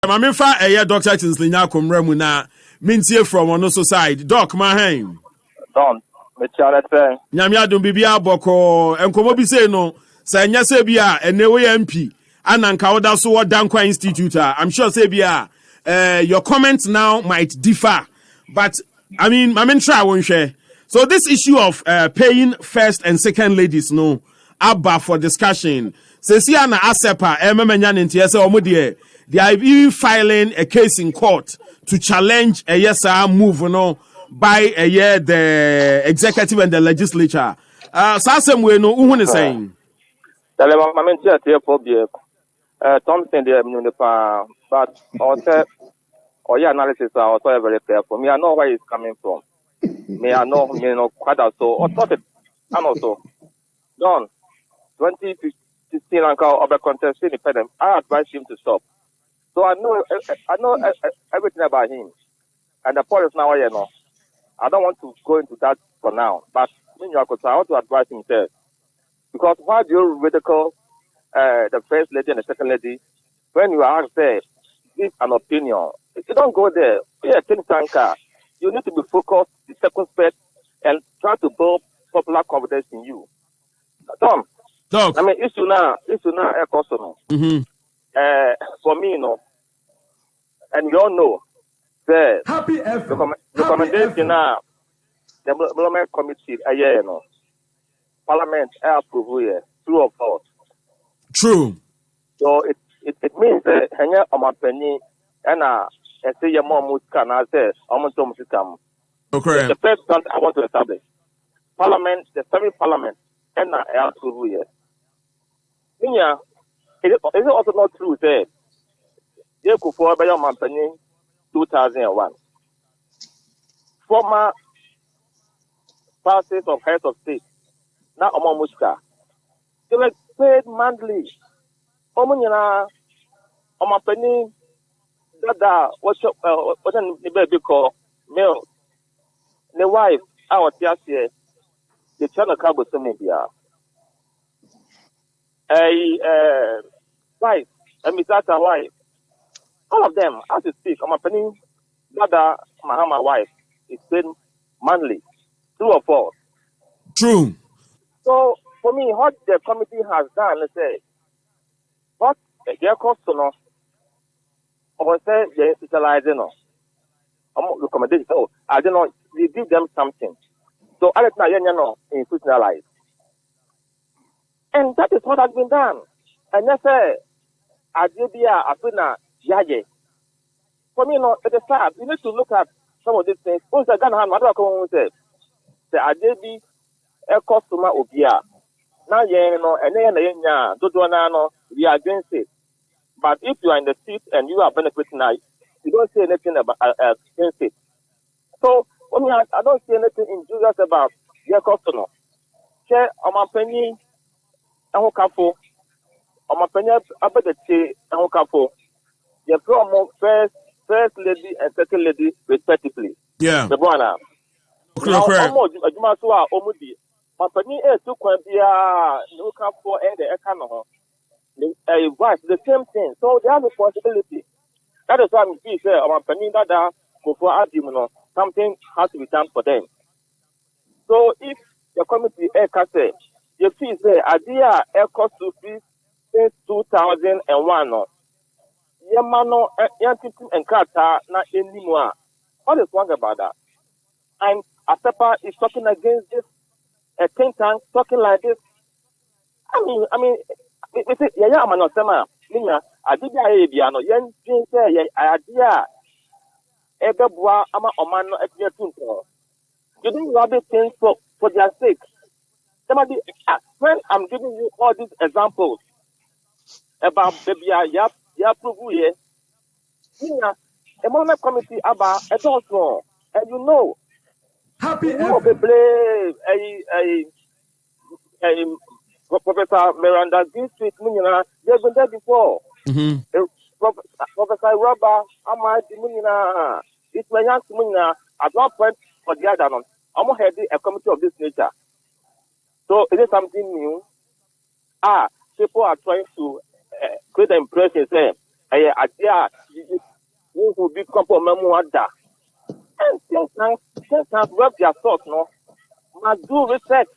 Mamifa Dr Kingsley Nyarko mremu na mintie from on also side. Doc Mahen. Don, me charete. Nyame adom bibia boko enkomo bi say no say nya say bia enewe MP ananka oda so Dankwa Institute. I'm sure say bia your comments now might differ, but I mean try won share. So this issue of paying first and second ladies no abba for discussion. Sesia na asepa ememenya ntie say omodie they are even filing a case in court to challenge a yes move no by a year the executive and the legislature. Sasem we no who is saying. Tell my phobia. Thompson the but also or your analysis are also very careful. Me I know where it's coming from. Me I know quite also or thought it and also Don 2015 Lanka contest independent. I advise him to stop. So I know everything about him. And the point is now you know. I don't want to go into that for now, but I want to advise him first. Because why do you ridicule the first lady and the second lady when you are asked there, give an opinion? If you don't go there, be a think tanker. You need to be focused, be circumspect, and try to build popular confidence in you. Tom, Doc. I mean, issue now, a customer. For me, you know, and you all know, the recommendation now, the Parliament Committee, you know, Parliament approve here, true or false? True. So it means that hanya omapeni and say your mom would can I say almost come. Okay. The first point I want to establish. Parliament, the semi-parliament, and approve here. Is it also not true that you could for by your company 2001? Former spouses of heads of state, now Omomuska, they were paid monthly. Omunina, Omapeni, Dada, what's the baby call? Male, the wife, our Tiasia, the channel cabo Semibia. Wife, and Miss Data wife, all of them, as you speak, Omapeni, Dada, Mahama wife, is paid monthly. True or false? True. So, for me, what the committee has done, let's say, what their customer, or say they're specializing on, recommendation, I don't know, we give them something. So, I don't institutionalize. And that is what has been done. And let's say, Adibia, Afina, Yaye. For me, it is sad. You need to look at some of these things. Also, Ghana, what say? The Adibi, a customer obia. Now, and then, we are against it. But if you are in the seat and you are benefiting now, you don't say anything about against it. So, I don't see anything injurious about your customer. Share my penny, and Hokafo, or my penny, about the tea, and Hokafo. You promote first lady and second lady, respectively. Yeah. The Buana. Almost, Omudi. My penny is to Quambia, Hokafo, and the Ekano. The same thing. So they have a responsibility. That is why I'm saying, my penny that go for argument, something has to be done for them. So if the committee say, you see, say, idea cost to fees since 2001. Yamano, Yantipu and Kata, not anymore. What is wrong about that? And Asepa is talking against this, a think tank talking like this. I mean, I'm not saying, idea, young say, idea, Ebebua, Ama Omano, Epiatunto. You do rather things for their sake. Somebody, when I'm giving you all these examples about baby, Yapu, a moment committee about a also, and you know, happy Professor Miranda District, they've been there before. Professor Robert, Ahmad, it's my young Munina, at one point for the other one. I'm heading a committee of this nature. So is it something new? People are trying to create the impression, say, idea you will be compromised. And sometimes web their thoughts, no, must do research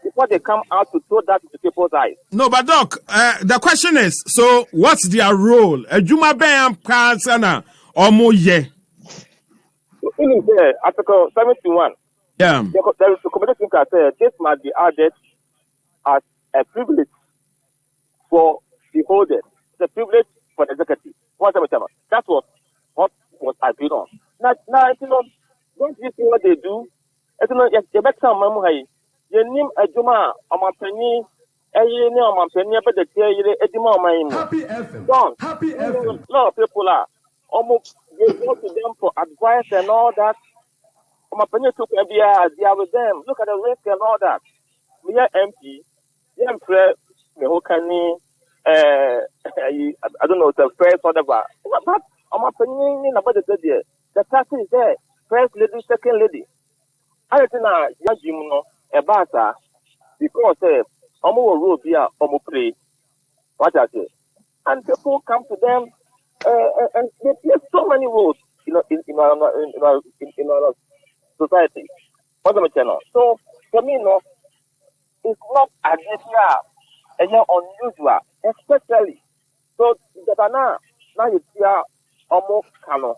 before they come out to throw that to people's eyes. No, but Doc, the question is, so what's their role? Juma Bayam Kansana or Moye? In Article 71, Yeah. there is a committee that says this must be added as a privilege for the holders, the privilege for the executive. That was what was agreed on. Now, you know, don't you see what they do? You know, you better remember, you name a Juma, a Mampany, a year, a Mampany, but the year, a Juma, Happy FM. don't. Happy FM. A lot of people are almost they go to them for advice and all that. Mampany took a beer, they are with them. Look at the risk and all that. We are MP, we are prayer, the whole canny, I don't know, the first whatever. But Mampany, the tax is there. First lady, second lady. I don't know, you know, a basa, because almost road here, almost pray. What I say. And people come to them, and they play so many roles, you know, in our society. What's the channel? So, for me, no, it's not unusual, and unusual, especially. So, now you see almost canon.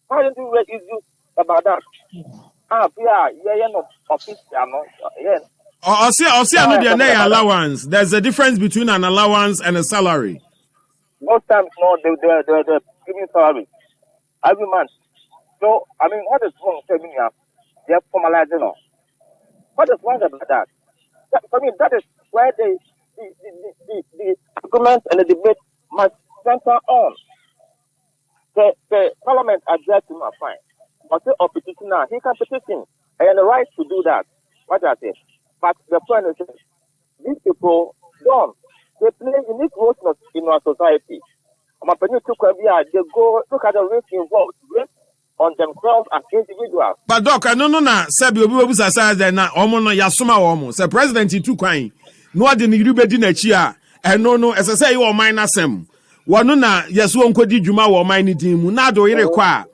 Why don't you raise issues about that? Allowance. There's a difference between an allowance and a salary. Most times, no, they're giving salary every month. So, I mean, what is wrong with me? They're formalizing on. What is wrong about that? I mean, that is where the argument and the debate must center on. The parliament addressed him fine. But the opposition now, he can petition and the right to do that. What I say. But the point is, these people don't. They play unique roles in our society. They go look at the risk involved, risk on themselves as individuals. But Doc, I don't know now. Sebi obi obi sasa de na omo no yasoma omo. Se president itu kwan. No ade ni ribedi na chi a. No say you minor sem. Wanu na yeso nkodi dwuma wo man ni din mu. Na do yire kwa.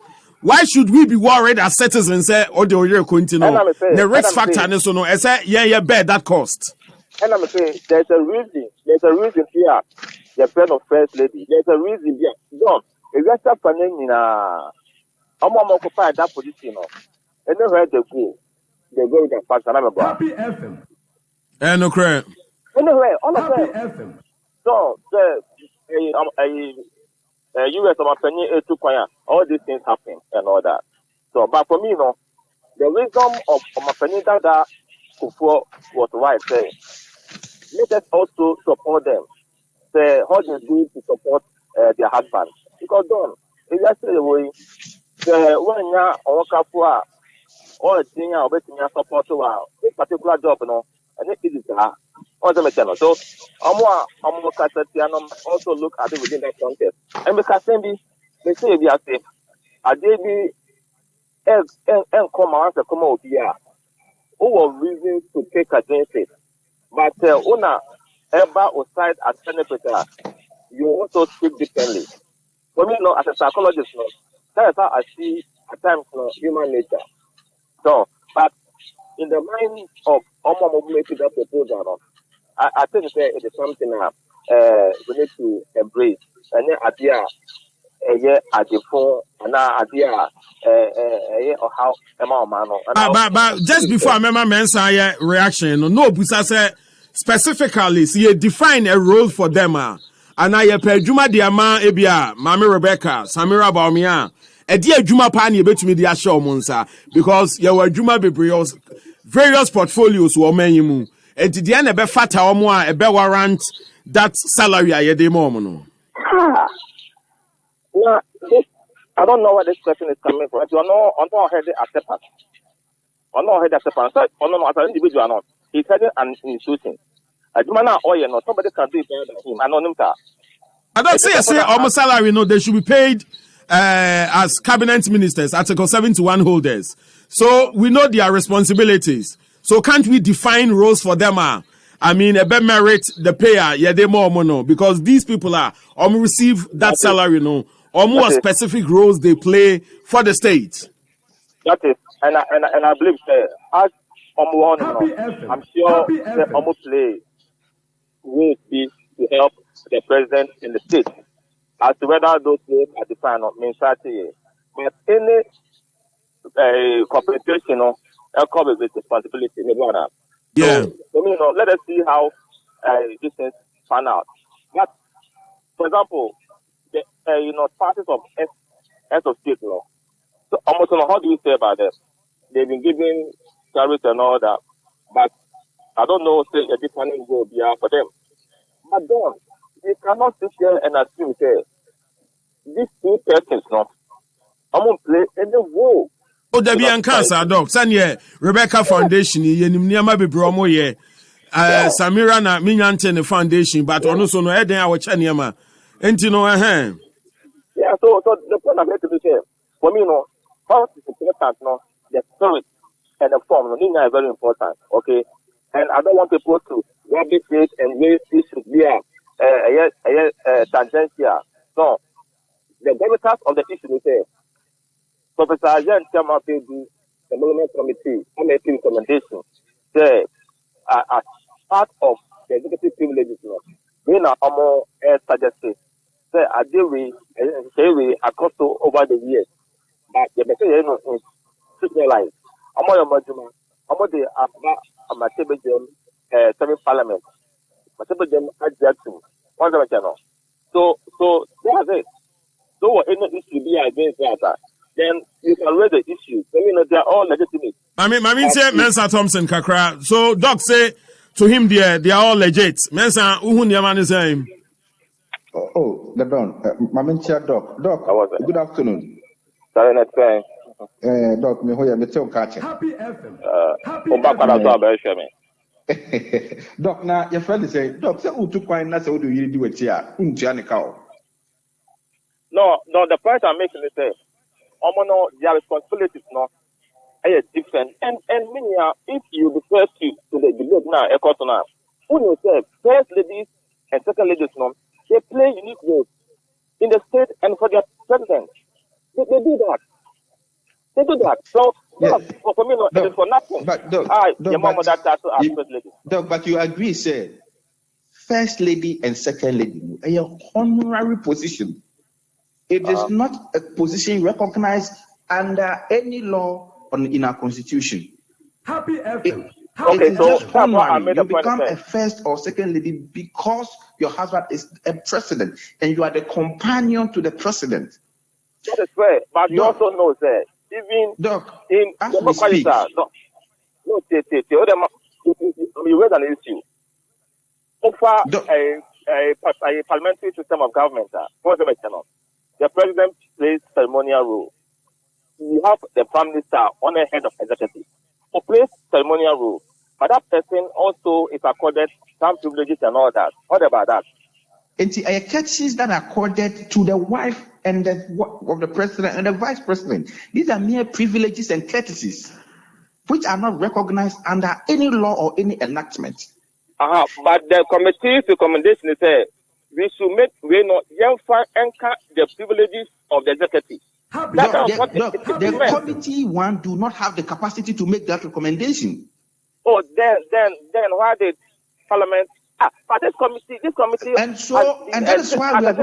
Why should we be worried as citizens say or the yire continue? The risk factor ne so no say yeah bear that cost. And I'm saying there's a reason here. The friend of first lady. There's a reason here. John, if you start planning in I'm going to occupy that position. And then where they go with the facts and I'm about. Happy FM. No crap. Anyway, all of Happy them. FM. So, US all these things happen and all that. So, but for me, the wisdom of my penny that was right saying, let us also support them. Say, how they do to support their husband. Because if you say the way, when you are for or a senior or betting your support to this particular job, and it is all the channel. So, I'm also look at it within that context. And because they say we are safe. I did be and come out the come out here. Who was reasons to take against it? But owner ever side as senator, you also speak differently. For me, as a psychologist, that is how I see at times human nature. So, but in the mind of making that proposal, I think it is something we need to embrace. And then idea at the phone and idea or how but just before I remember Mensah reaction, no Busa said specifically, see define a role for them. And I pay Juma Diama Ebia, Mami Rebecca, Samira Baumia, a dear Juma Pani between the Asho Monsa, because you were Juma Bibrios, various portfolios were many. And the end of fata or more a be warrant that salary a de momono. I don't know where this question is coming from. You know, on top of the acceptance. On top of the acceptance. On as an individual not. He's heading an institution. Somebody can do it better than him. I don't say almost salary, they should be paid as cabinet ministers, Article 71 holders. So we know their responsibilities. So can't we define roles for them I mean, a better merit the payer, yeah, they more money because these people are receive that salary, specific roles they play for the state. That is, and I believe as one, I'm sure the play will be to help the president in the state. As to whether those players are defined or Mensah, but any compensation comes with responsibility. Yeah. So, let us see how this things pan out. But, for example, the parties of heads of state law. So, almost how do you say about them? They've been giving salaries and all that, but I don't know, say a different goal for them. But then, you cannot sit here and assume that these two persons, I'm going to play any role. Oh, there be an cancer, doc. Sanya Rebecca Foundation, Yenimniama be bromo ye. Samira na Minyante Foundation, but also no Eden our Chaniama. Entino ahem. Yeah, so the point I'm going to be here, for me, how is important, the spirit and the form, are very important, okay? And I don't want people to rubbish it and raise issues here, tangential. No, the gravitas of the issue is there. Professor Ajan Chama the Development Committee, I'm making recommendation. Say, as part of the executive privileges, we are more suggested. Say, I deal with across over the years. But the better is signalized. I'm more Majuma, I'm more the Semi Parliament, Matebajam Jackson, one of the channel. So that's it. So, any issue be against that. Then you can raise the issue. They are all legitimate. I mean, say Mensah Thompson kakra. So Doc say to him they are all legit. Mensah uhun yaman is him. Oh, the Don. Mamentia Doc. Doc. Good afternoon. Sorry, next time. Doc, me hoya me tell catch. Happy FM. Doc, now your friend say, Doc, say who took wine na say who do you do it here? No, the point I'm making is that their responsibilities are different. And if you refer to the debate now, who you say first ladies and second ladies they play unique roles in the state and for their president. They do that. They do that. So for me, it is for nothing. But but you agree, sir. First lady and second lady, a honorary position. It is not a position recognized under any law in our constitution. Happy FM. Okay, so you become a first or second lady because your husband is a president and you are the companion to the president. That is fair, but you also know that even in democracy, you raise an issue. Over a parliamentary system of government, the president plays ceremonial role. You have the prime minister on the head of executive who plays ceremonial role. But that person also is accorded some privileges and all that. What about that? And the courtesies that are accorded to the wife and of the president and the vice president, these are mere privileges and courtesies which are not recognized under any law or any enactment. But the committee's recommendation is we should make the privileges of the executive. The committee do not have the capacity to make that recommendation. Oh, then why did Parliament? But this committee, and that is why we are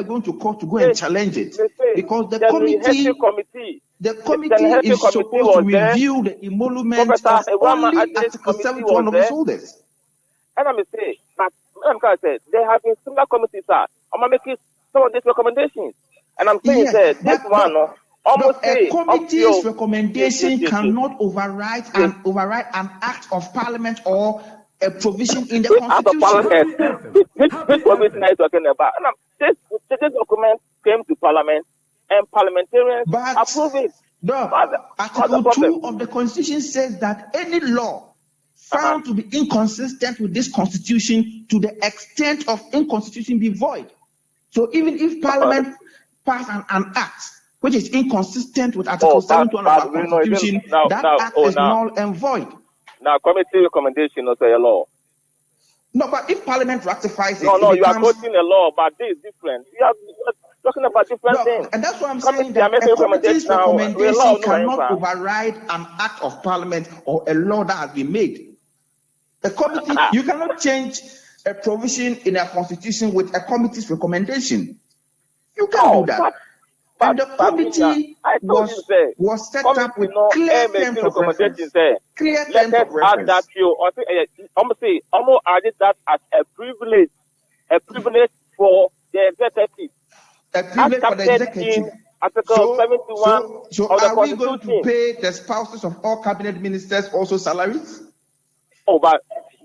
going to court to go and challenge it, because the committee is supposed to review the emoluments of only Article 71 of the holders. And I'm saying, but there have been similar committees. I'm making some of these recommendations, and I'm saying that this one. A committee's recommendation cannot override an act of parliament or a provision in the constitution. This committee is talking about. This document came to parliament and parliamentarians approved it. Article 2 of the constitution says that any law found to be inconsistent with this constitution, to the extent of inconstitution, be void. So even if parliament pass an act which is inconsistent with Article 71 of our Constitution, that act is null and void. Now, committee recommendation is a law. No, but if Parliament ratifies it, no, it you are quoting a law, but this is different. We are talking about different things. And that's what I'm saying. That a committee's recommendation cannot override an act of Parliament or a law that has been made. A committee, you cannot change a provision in a constitution with a committee's recommendation. You can't do that. And the committee was set up with clear terms of reference. Clear terms of reference. That you, almost added that as a privilege for the executive. A privilege for the executive. Article 71 so of the are we going to pay the spouses of all cabinet ministers also salaries? Oh, but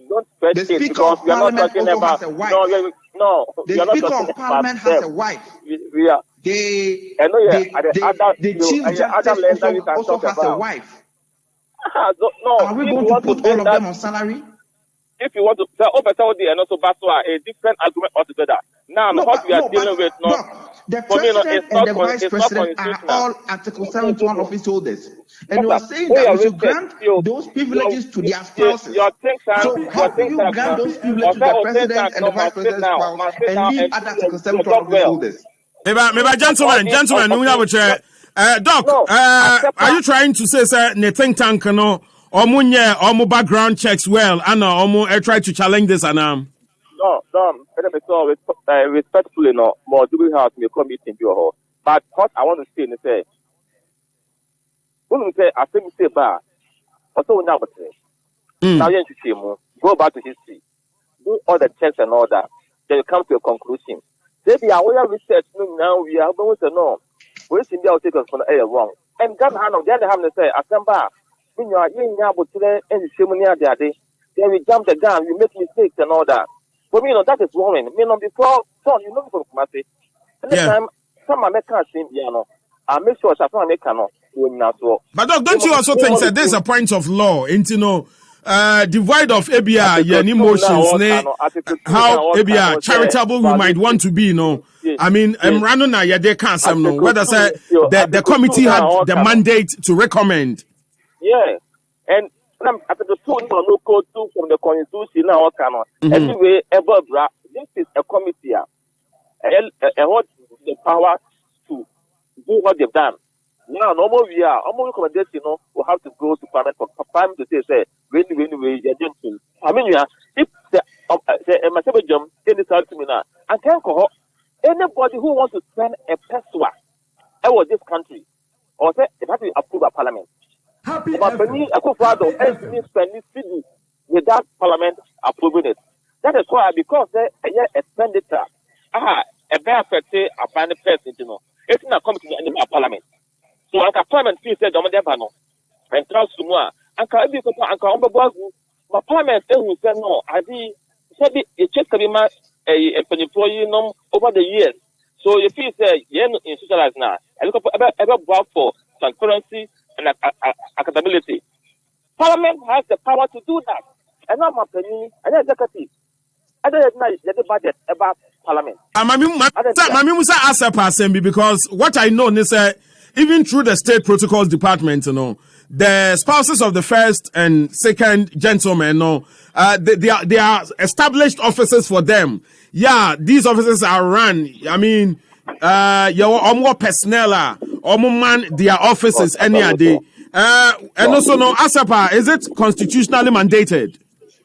don't stretch the it Speaker of Parliament also has a wife. The Speaker of Parliament has a wife. We are. The Chief Justice also has a wife. Are we going to put all of them on salary? If you want to say and also Baswa, a different argument altogether. Now, what we are dealing with, the president and the vice president are all Article 71 office holders. And you are saying that we should grant those privileges to their spouses. So how do you grant those privileges to the president and the vice president's spouse and leave other Article 71 office holders? Gentlemen, we have a chair. Doc, are you trying to say, sir, the think tank, no, or background checks well, and try to challenge this, and No, respectfully, no, more do we have to come meeting you. But what I want to say is, when we say, I think we say, also now, now you go back to history, do all the checks and all that, then you come to a conclusion. Maybe our research now we are going to know. We see the take us from the wrong. And God, on the other hand, they say, Asamba, when you are in Yabo today and the Shimonia day, then we jump the gun, we make mistakes and all that. But you know, that is wrong. Before, you know, from Kumasi. Anytime some Americans in Piano, I make sure that some Americans will not work. But don't you also think that there's a point of law, devoid of ABR, emotions, how ABR charitable we might want to be, I mean, Ranona, they can't say no. Whether say the committee had the mandate to recommend. Yeah, and after the two local two from the constitution now, anyway, this is a committee. What the power to do what they've done. Now, no more we are. Almost recommendation, we have to go to Parliament for Parliament to say, when you're doing. I mean, if the Mensah jump in this argument, I can't call anybody who wants to send a peswa over this country, or say it has to be approved by Parliament. But when you spend city without Parliament approving it, that is why because they expenditure, a bear say a final person, it's not coming to the end of Parliament. So I can Parliament fee said Domadebano and trust to moi. And can be my Parliament who said no, I said it just can be my employee over the years. So if you say you're in socialized now, I look ever work for transparency and accountability. Parliament has the power to do that. And not my penny, and executive. I don't know the budget about Parliament. Because what I know is even through the State Protocols Department, the spouses of the first and second gentlemen, they are established offices for them. Yeah, these offices are run. I mean, your more personnel, or man, their offices any day. And also, ASAPA, is it constitutionally mandated?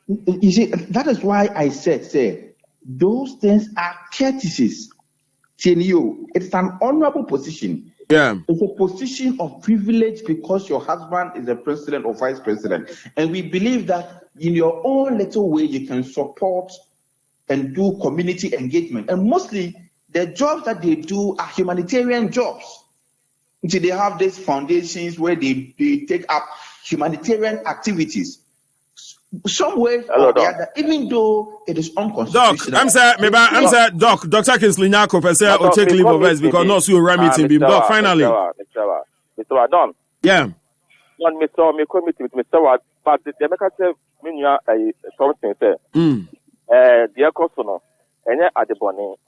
You see, that is why I said, those things are courtesies. It's an honorable position. Yeah. It's a position of privilege because your husband is the president or vice president. And we believe that in your own little way, you can support and do community engagement. And mostly, the jobs that they do are humanitarian jobs. So they have these foundations where they take up humanitarian activities. Some way or the other, even though it is unconstitutional. Doc, I'm saying, Dr. Kingsley Nyarko, or take leave of us because no, so we're meeting. Doc, finally. Mr. Adon. Yeah. One Mr. Me committee with Mr. Wad, but the Democrat mean something say. Dear Cosono, and at the bonnet,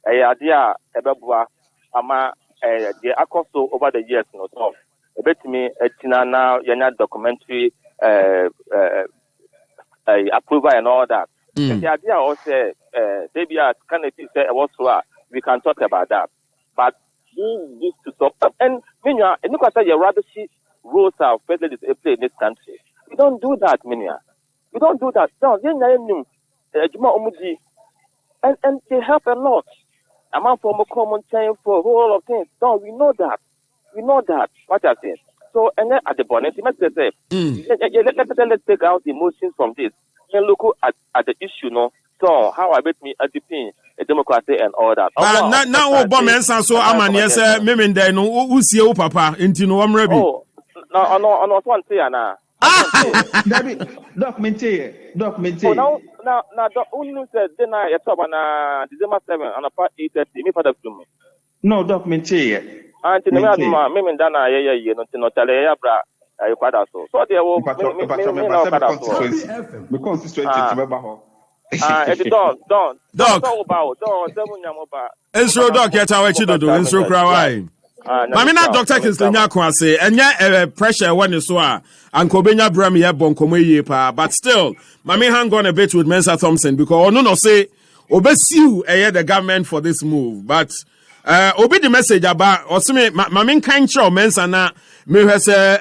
a idea, a babua, ama, the Acosto over the years, so. A bit me, a Tinana, Yana documentary, approval and all that. The idea also, they be a candidate say also we can talk about that, but we need to stop. And Minya, and look at your rather see roles are federally play in this country. We don't do that, Minya. We don't do that. No, and they help a lot. A man from a common time for a whole of things. No, we know that. We know that. What I say. So, and then at the bonnet, let's take out the emotions from this. And look at the issue, no. So, how I bet me at the pin, a democracy and all that. But now, Mensah so I'm yes, Mimin there, no, who's your papa, into no, I'm ready. Oh, no, one say, Anna. Documentary. Oh, now, the only said, then I talk on December 7 on a part 8:30, me for the film. No, documentary. And to me, Mimin Dana, yeah, no, Talia, bra, you quite also. So they will be constituted to remember. Don't. Enso doc yet our chido do enso krawai. Mami na Dr Kingsley Nyarko ase enya pressure when so a ankobenya bram ye bon komo yie pa, but still mami hang on a bit with Mensah Thompson because ono no say obesiu the government for this move, but obi the message about osime mami kan cho Mensah na me say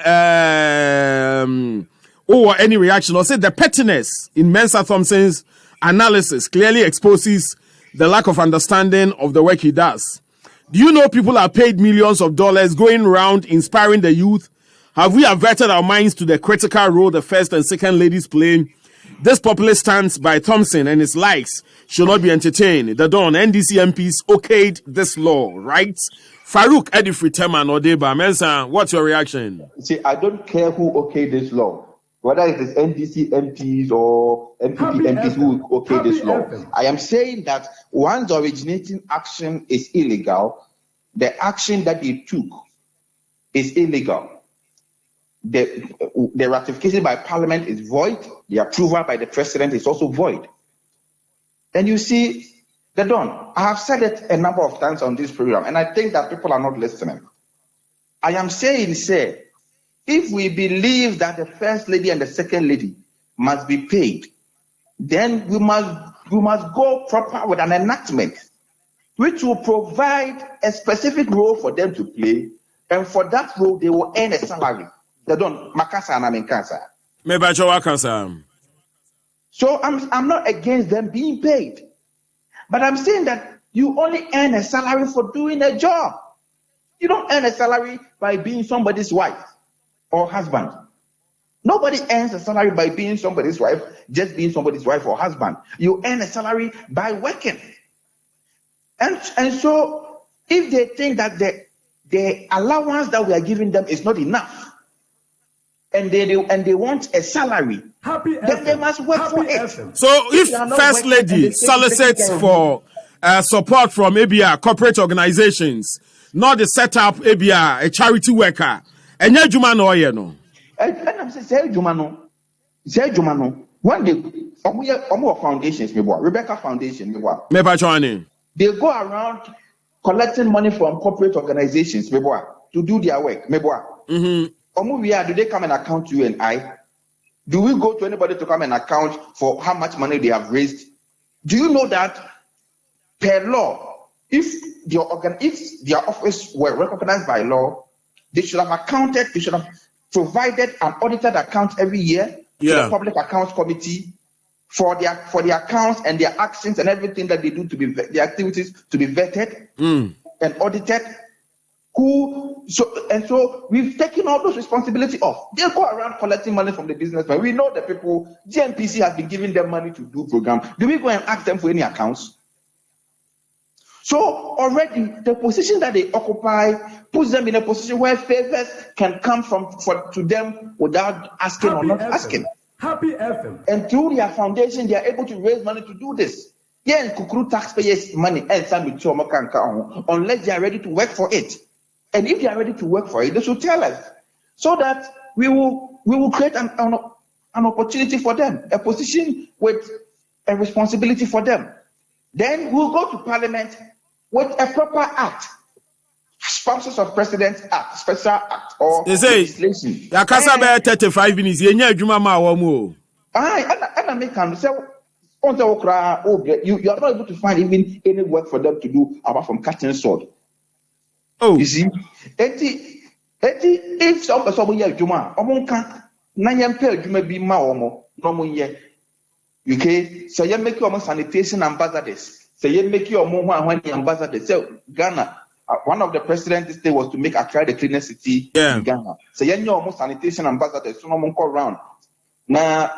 any reaction or say the pettiness in Mensah Thompson's analysis clearly exposes the lack of understanding of the work he does. Do you know people are paid millions of dollars going around inspiring the youth? Have we averted our minds to the critical role the first and second ladies play? This populist stance by Thompson and his likes should not be entertained. The Dawn NDC MPs okayed this law, right? Farouk Edifri Teman or Daben. Mensah, what's your reaction? See, I don't care who okayed this law. Whether it is NDC MPs or MPP MPs who okay this law. I am saying that once the originating action is illegal, the action that they took is illegal. The ratification by Parliament is void. The approval by the President is also void. And you see, the Don, I have said it a number of times on this program, and I think that people are not listening. I am saying, say, if we believe that the First Lady and the Second Lady must be paid, then we must go proper with an enactment which will provide a specific role for them to play, and for that role they will earn a salary. They don't makasa and amenkasa. So I'm not against them being paid, but I'm saying that you only earn a salary for doing a job. You don't earn a salary by being somebody's wife or husband. Nobody earns a salary by being somebody's wife, just being somebody's wife or husband. You earn a salary by working. And so if they think that the allowance that we are giving them is not enough, and they want a salary, then they must work for it. So if First Lady solicits for support from maybe corporate organizations, not the setup maybe a charity worker, and yeah, Juma no, you know. And I'm saying, say Jumano. One day, Omo foundations, Rebecca Foundation, they go around collecting money from corporate organizations, to do their work, do they come and account to you and I? Do we go to anybody to come and account for how much money they have raised? Do you know that per law, if their office were recognized by law, they should have accounted, they should have provided an audited account every year to the Public Accounts Committee for their accounts and their actions and everything that they do to be the activities to be vetted and audited. So we've taken all those responsibility off. They go around collecting money from the businessmen. We know the people. GNPC has been giving them money to do programs. Do we go and ask them for any accounts? So already the position that they occupy puts them in a position where favors can come to them without asking or not asking. And through their foundation, they are able to raise money to do this. Yeah, and Kukuru taxpayers' money unless they are ready to work for it. And if they are ready to work for it, they should tell us, so that we will create an opportunity for them, a position with a responsibility for them. Then we'll go to Parliament with a proper act, Sponsors of President's Act, Special Act, or legislation. 35 minutes. I make say You are not able to find even any work for them to do apart from cutting sword. Oh, you see, if somebody here Juma, Omonka, Nayam Pel Juma be ma omo, no more ye. Okay, so you make your sanitation ambassadors. So you make your when the ambassadors. So Ghana, one of the president's day was to make Accra the cleanest city in Ghana. So you know almost sanitation ambassadors. So no one go around. Now,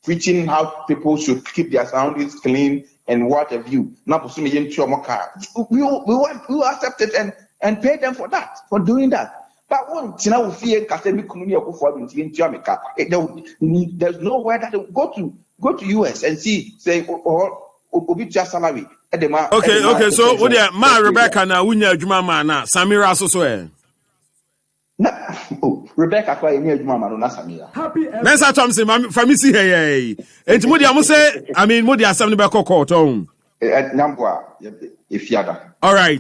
preaching how people should keep their surroundings clean and what have you. Now, we will accept it and pay them for that, for doing that. But one, there's nowhere that they go to US and see, say, or salary. Okay. So, what the ma Rebecca na unya adwuma ma na Samira so Rebecca kwa eni adwuma ma no na Samira. Mensah Thompson, from see hey. Enti mo dia mo say, I mean mo dia asem ne be court on. Nyamboa, ifiada. All right.